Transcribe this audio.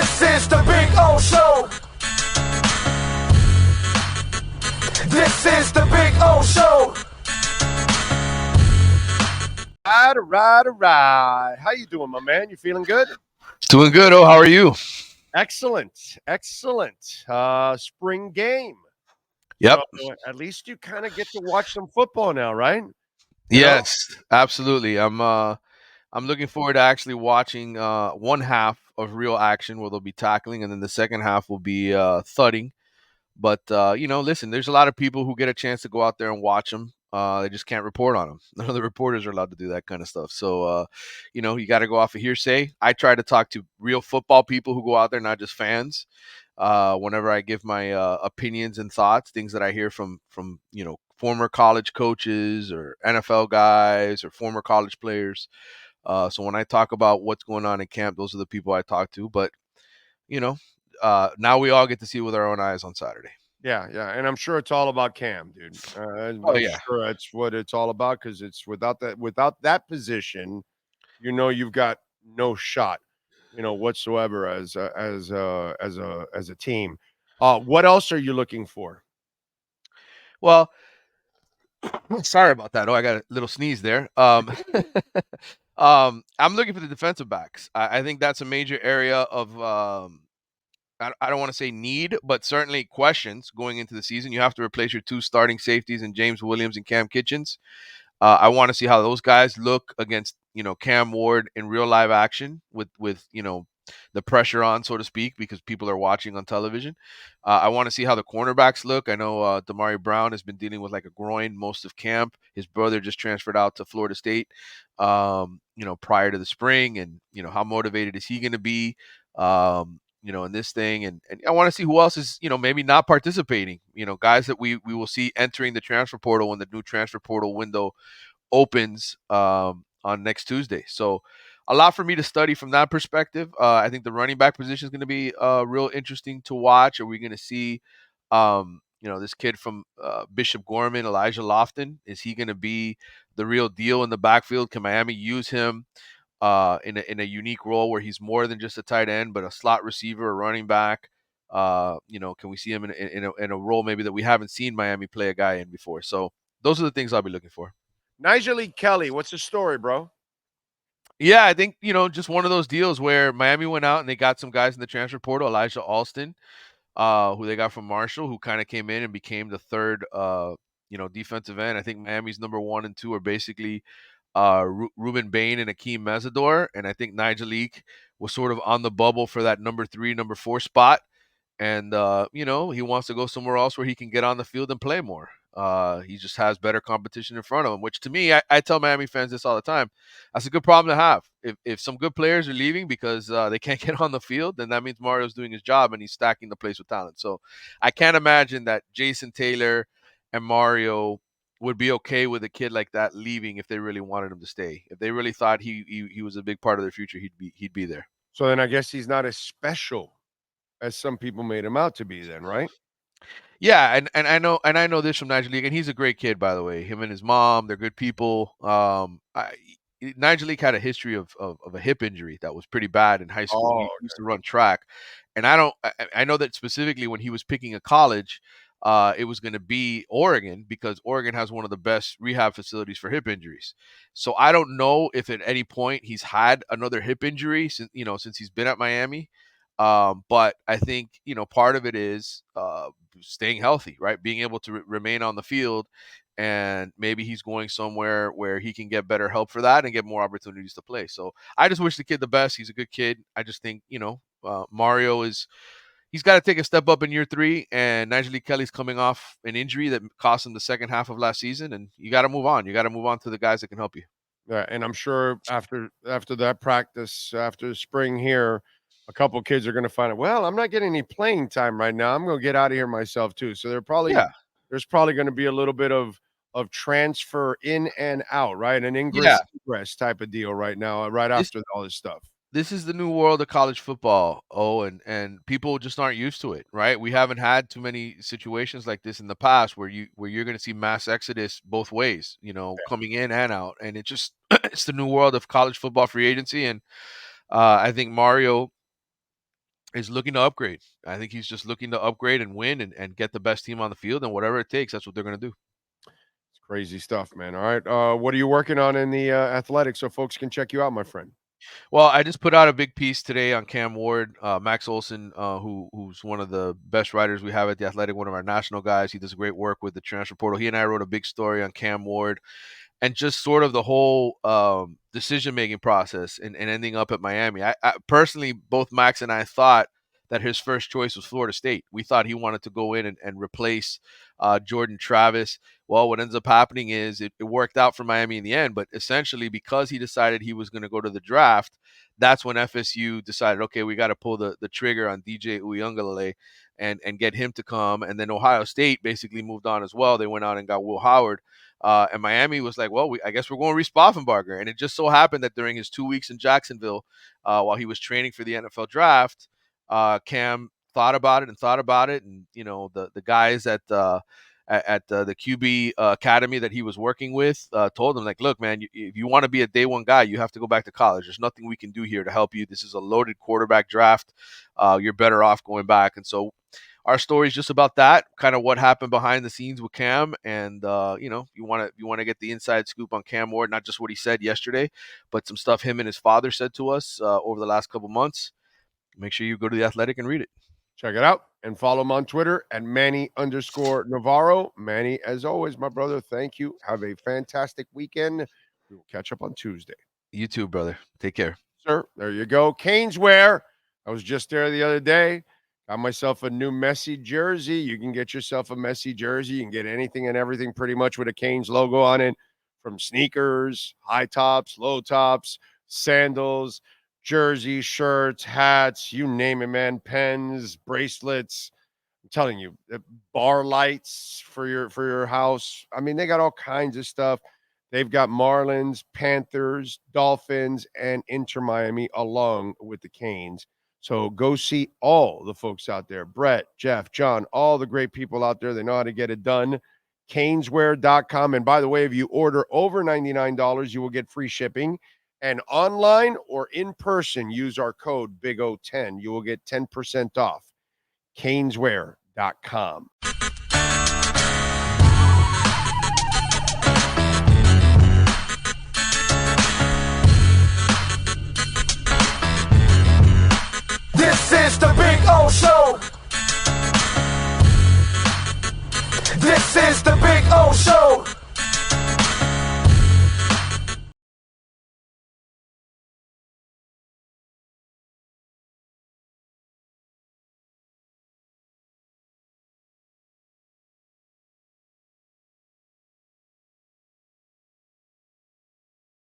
This is the Big O Show. This is the Big O Show. All right. How you doing, my man? You feeling good? Doing good. Oh, how are you? Excellent. Spring game. Yep. So, at least you kind of get to watch some football now, right? Yes, absolutely. I'm looking forward to actually watching one half of real action where they'll be tackling, and then the second half will be thudding. But listen, there's a lot of people who get a chance to go out there and watch them. They just can't report on them. None of the reporters are allowed to do that kind of stuff. So, you got to go off of hearsay. I try to talk to real football people who go out there, not just fans. Whenever I give my opinions and thoughts, things that I hear from former college coaches or NFL guys or former college players. So when I talk about what's going on in camp, those are the people I talk to. But now we all get to see with our own eyes on Saturday. Yeah, and I'm sure it's all about Cam, dude. I'm yeah. sure that's what it's all about, because it's without that position, you've got no shot, whatsoever as a team. What else are you looking for? Well, sorry about that. Oh, I got a little sneeze there. I'm looking for the defensive backs. I think that's a major area of I don't want to say need, but certainly questions going into the season. You have to replace your two starting safeties in James Williams and Cam Kitchens. I want to see how those guys look against Cam Ward in real live action with the pressure on, so to speak, because people are watching on television. I want to see how the cornerbacks look. I know Damari Brown has been dealing with like a groin most of camp. His brother just transferred out to Florida State, prior to the spring, and how motivated is he going to be? In this thing, and I want to see who else is maybe not participating. Guys that we will see entering the transfer portal when the new transfer portal window opens on next Tuesday. So a lot for me to study from that perspective. I think the running back position is going to be real interesting to watch. Are we going to see, this kid from Bishop Gorman, Elijah Lofton? Is he going to be the real deal in the backfield? Can Miami use him in a unique role where he's more than just a tight end, but a slot receiver, a running back? Can we see him in a role maybe that we haven't seen Miami play a guy in before? So those are the things I'll be looking for. Nigel Kelly, what's the story, bro? Yeah, I think, just one of those deals where Miami went out and they got some guys in the transfer portal, Elijah Alston, who they got from Marshall, who kind of came in and became the third, defensive end. I think Miami's number 1 and 2 are basically Ruben Bain and Akeem Mazador. And I think Nigel Leak was sort of on the bubble for that number 3, number 4 spot. And, he wants to go somewhere else where he can get on the field and play more. He just has better competition in front of him, which to me, I tell Miami fans this all the time. That's a good problem to have. If some good players are leaving because they can't get on the field, then that means Mario's doing his job and he's stacking the place with talent. So I can't imagine that Jason Taylor and Mario would be okay with a kid like that leaving if they really wanted him to stay. If they really thought he was a big part of their future, he'd be there. So then I guess he's not as special as some people made him out to be then, right? Yeah, and I know this from Nigel Leak, and he's a great kid, by the way. Him and his mom, they're good people. Nigel Leak had a history of a hip injury that was pretty bad in high school. He used to run track, and I know that specifically when he was picking a college, it was going to be Oregon, because Oregon has one of the best rehab facilities for hip injuries. So I don't know if at any point he's had another hip injury since he's been at Miami. But I think, part of it is staying healthy, right? Being able to remain on the field, and maybe he's going somewhere where he can get better help for that and get more opportunities to play. So I just wish the kid the best. He's a good kid. I just think, Mario he's got to take a step up in year 3, and Nigel Kelly's coming off an injury that cost him the second half of last season, and you got to move on. You got to move on to the guys that can help you. Yeah, and I'm sure after that practice, after spring here, a couple kids are going to find out, well, I'm not getting any playing time right now. I'm going to get out of here myself too. So there's probably going to be a little bit of transfer in and out, right? An ingress type of deal right now, right after all this stuff. This is the new world of college football, and people just aren't used to it, right? We haven't had too many situations like this in the past where you're going to see mass exodus both ways, coming in and out, and it's the new world of college football free agency, and I think Mario is looking to upgrade. I think he's just looking to upgrade and win and get the best team on the field, and whatever it takes, that's what they're going to do. It's crazy stuff, man. All right. What are you working on in the athletics so folks can check you out, my friend? Well, I just put out a big piece today on Cam Ward, Max Olson, who's one of the best writers we have at The Athletic, one of our national guys. He does great work with the transfer portal. He and I wrote a big story on Cam Ward and just sort of the whole decision-making process and ending up at Miami. I personally, both Max and I thought that his first choice was Florida State. We thought he wanted to go in and replace Jordan Travis. Well, what ends up happening is it worked out for Miami in the end, but essentially because he decided he was going to go to the draft, that's when FSU decided, okay, we got to pull the trigger on DJ Uiagalelei and get him to come. And then Ohio State basically moved on as well. They went out and got Will Howard. And Miami was like, well, I guess we're going to Reese Boffenbarger. And it just so happened that during his 2 weeks in Jacksonville, while he was training for the NFL draft, Cam thought about it. And, you know, the guys at the QB academy that he was working with told him, like, look, man, if you want to be a day one guy, you have to go back to college. There's nothing we can do here to help you. This is a loaded quarterback draft. You're better off going back. And so our story is just about that, kind of what happened behind the scenes with Cam. And, you know, you want to get the inside scoop on Cam Ward, not just what he said yesterday, but some stuff him and his father said to us over the last couple months. Make sure you go to The Athletic and read it. Check it out and follow him on Twitter at Manny_Navarro. Manny, as always, my brother, thank you. Have a fantastic weekend. We will catch up on Tuesday. You too, brother. Take care. Sir, there you go. Caneswear. I was just there the other day. Got myself a new Messi jersey. You can get yourself a Messi jersey. You can get anything and everything pretty much with a Canes logo on it, from sneakers, high tops, low tops, sandals, jerseys, shirts, hats, you name it, man. Pens, bracelets. I'm telling you, bar lights for your house. I mean, they got all kinds of stuff. They've got Marlins, Panthers, Dolphins, and Inter Miami along with the Canes. So go see all the folks out there. Brett, Jeff, John, all the great people out there. They know how to get it done. Caneswear.com. And by the way, if you order over $99, you will get free shipping. And online or in person, use our code BIG010. You will get 10% off. Caneswear.com. This is the Big O Show. This is the Big O Show.